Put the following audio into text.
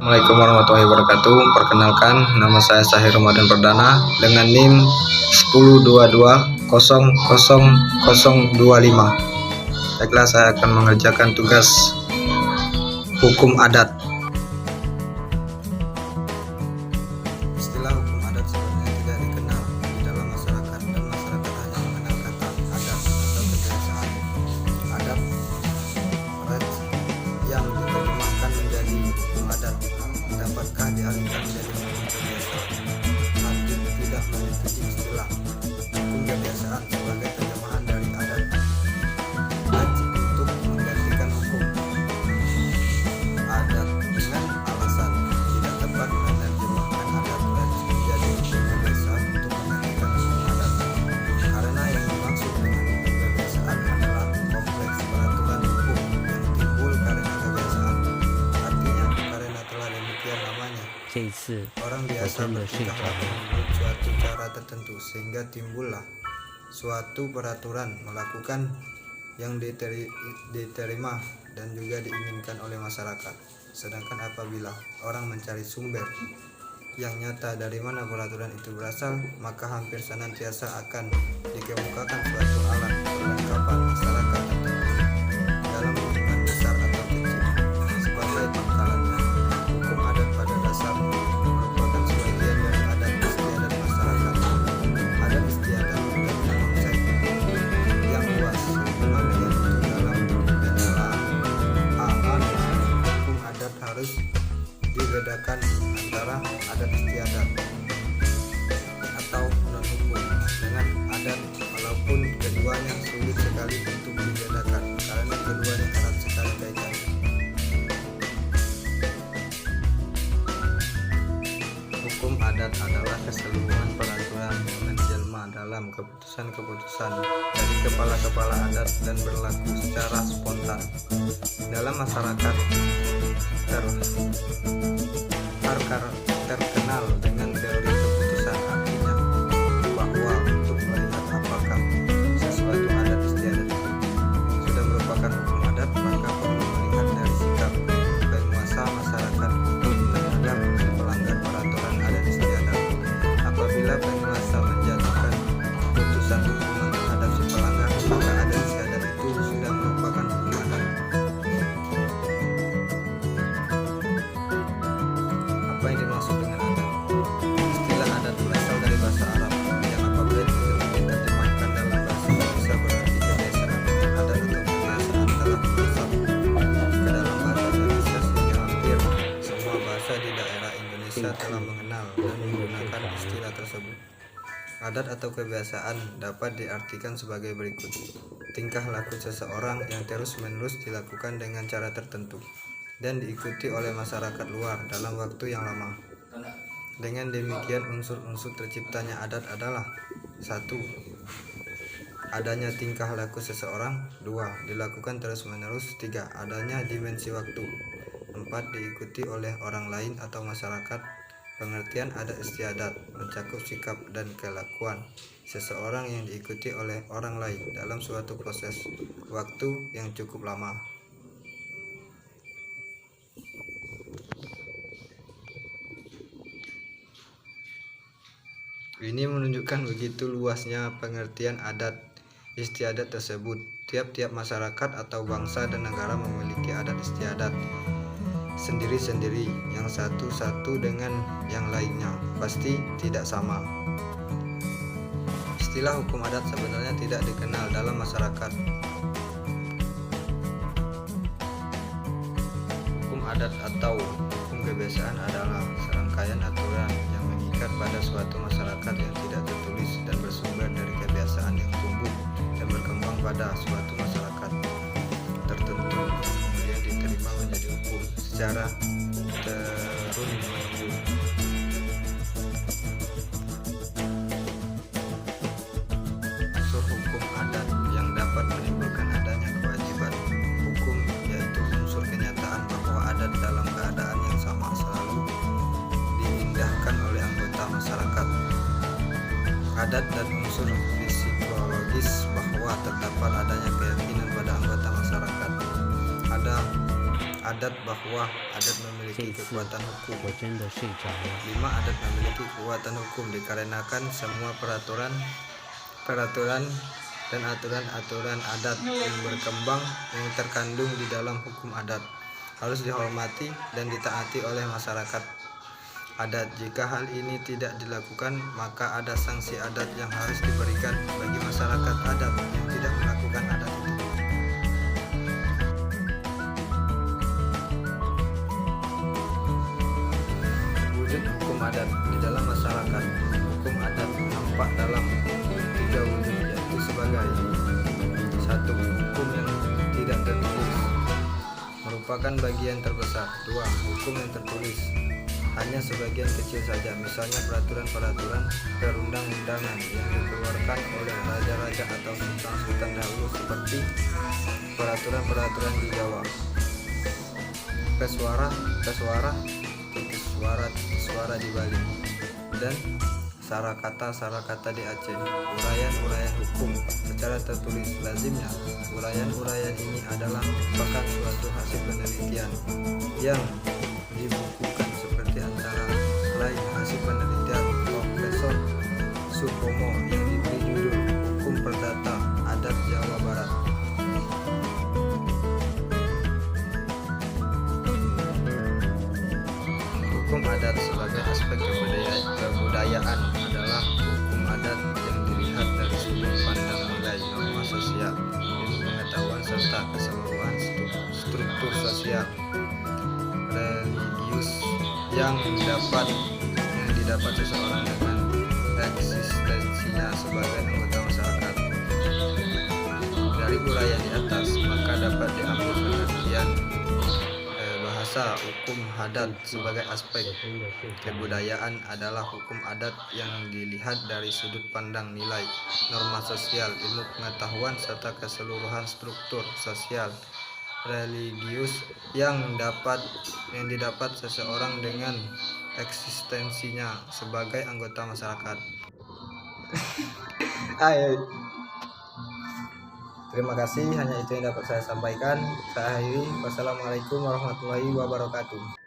Assalamualaikum warahmatullahi wabarakatuh. Perkenalkan, nama saya Sahir Ramadan Perdana dengan NIM 1022000025. Baiklah, saya akan mengerjakan tugas hukum adat. Istilah hukum adat sebenarnya tidak dikenal di dalam masyarakat, dan masyarakat hanya mengenal kata adat atau kebiasaan. Adat yang diterjemahkan menjadi hukum adat dapatkah dialihkan menjadi hukum kebiasaan? Hakim tidak menyetujui istilah hukum kebiasaan sebagai terjemahan dari adat wajib untuk menggantikan hukum adat dengan alasan tidak tepat menerjemahkan adat wajib menjadi hukum kebiasaan untuk menggantikan hukum adat, karena yang dimaksud dengan hukum kebiasaan adalah kompleks peraturan hukum yang timbul karena kebiasaan. Artinya, karena telah demikian lamanya orang biasa bertingkah laku menurut suatu cara tertentu, sehingga timbullah suatu peraturan melakukan yang diterima dan juga diinginkan oleh masyarakat. Sedangkan apabila orang mencari sumber yang nyata dari mana peraturan itu berasal, maka hampir senantiasa akan dikemukakan suatu alat perlengkapan masyarakat dalam hubungan besar atau kecil sebagai pangkalannya. Hukum adat pada dasarnya merupakan sebagian dari adat istiadat masyarakat. Adat istiadat adalah konsep yang luas, hubungan dengan itu dalam penjelasan hukum adat harus dibedakan antara adat istiadat atau non-hukum dengan adat, walaupun keduanya sulit sekali untuk dibedakan karena keduanya erat sekali kaitannya. Hukum adat adalah keseluruhan peraturan yang menjelma dalam keputusan-keputusan dari kepala-kepala adat dan berlaku secara spontan dalam masyarakat terkenal dengan teori keputusan. Artinya bahwa untuk melihat apakah sesuatu adat istiadat itu sudah merupakan hukum adat, maka perlu melihat dari sikap penguasa masyarakat terhadap si pelanggar peraturan adat istiadat. Apabila penguasa menjatuhkan putusan hukuman terhadap si pelanggar, maka adat istiadat itu sudah merupakan hukum adat. Apa yang dimaksud dengan adat? Istilah adat berasal dari bahasa Arab yang apabila diterjemahkan dalam bahasa Indonesia berarti kebiasaan. Adat atau kebiasaan telah masuk ke dalam bahasa Indonesia sehingga hampir semua bahasa di daerah Indonesia telah mengenal dan menggunakan istilah tersebut. Adat atau kebiasaan dapat diartikan sebagai berikut: tingkah laku seseorang yang terus-menerus dilakukan dengan cara tertentu dan diikuti oleh masyarakat luar dalam waktu yang lama. Dengan demikian, unsur-unsur terciptanya adat adalah: 1. Adanya tingkah laku seseorang. 2. Dilakukan terus-menerus. 3. Adanya dimensi waktu. 4. Diikuti oleh orang lain atau masyarakat. Pengertian adat istiadat mencakup sikap dan kelakuan seseorang yang diikuti oleh orang lain dalam suatu proses waktu yang cukup lama. Ini menunjukkan begitu luasnya pengertian adat istiadat tersebut. Tiap-tiap masyarakat atau bangsa dan negara memiliki adat istiadat sendiri-sendiri yang satu dengan yang lainnya pasti tidak sama. Istilah hukum adat sebenarnya tidak dikenal dalam masyarakat. Hukum adat atau hukum kebiasaan adalah serangkaian aturan yang mengikat pada suatu masyarakat yang tidak tertulis dan bersumber dari kebiasaan yang tumbuh dan berkembang pada suatu masyarakat tertentu, kemudian diterima menjadi hukum secara turun-menurun. Unsur hukum adat yang dapat menimbulkan adanya kewajiban hukum yaitu unsur kenyataan bahwa adat dalam keadaan yang sama selalu diindahkan oleh anggota masyarakat. Adat dan unsur psikologis bahwa terdapat adanya keyakinan pada anggota masyarakat. adat bahwa adat memiliki 这次 kekuatan hukum. 我真的睡着了。 5. Adat memiliki kekuatan hukum dikarenakan semua peraturan dan aturan-aturan adat yang berkembang yang terkandung di dalam hukum adat harus dihormati dan ditaati oleh masyarakat adat. Jika hal ini tidak dilakukan, maka ada sanksi adat yang harus diberikan bagi masyarakat adat yang tidak melakukan adat itu. Wujud hukum adat di dalam masyarakat. Hukum adat nampak dalam 3 wujud, yaitu sebagai 1. Hukum yang tidak tertulis merupakan bagian terbesar. 2. Hukum yang tertulis hanya sebagian kecil saja, misalnya peraturan-peraturan perundang-undangan yang dikeluarkan oleh raja-raja atau sultan-sultan dahulu, seperti peraturan-peraturan di Jawa, Peswara di Bali, dan sarakata di Aceh. Uraian hukum secara tertulis. Lazimnya uraian ini adalah merupakan suatu hasil penelitian yang dibukukan, seperti antara lain hasil penelitian Profesor Supomo yang diberi judul Hukum Perdata Adat Jawa Barat. Hukum adat sebagai aspek kebudayaan adalah hukum adat yang dilihat dari sudut pandang nilai, norma sosial, ilmu pengetahuan, serta keseluruhan struktur sosial religius yang didapat seseorang dengan eksistensinya sebagai anggota masyarakat. Dari uraian di atas, maka dapat diambil pengertian bahasa hukum adat sebagai aspek kebudayaan adalah hukum adat yang dilihat dari sudut pandang nilai, norma sosial, ilmu pengetahuan, serta keseluruhan struktur sosial religius yang didapat seseorang dengan eksistensinya sebagai anggota masyarakat. Terima kasih, hanya itu yang dapat saya sampaikan. Saya akhiri. Wassalamualaikum warahmatullahi wabarakatuh.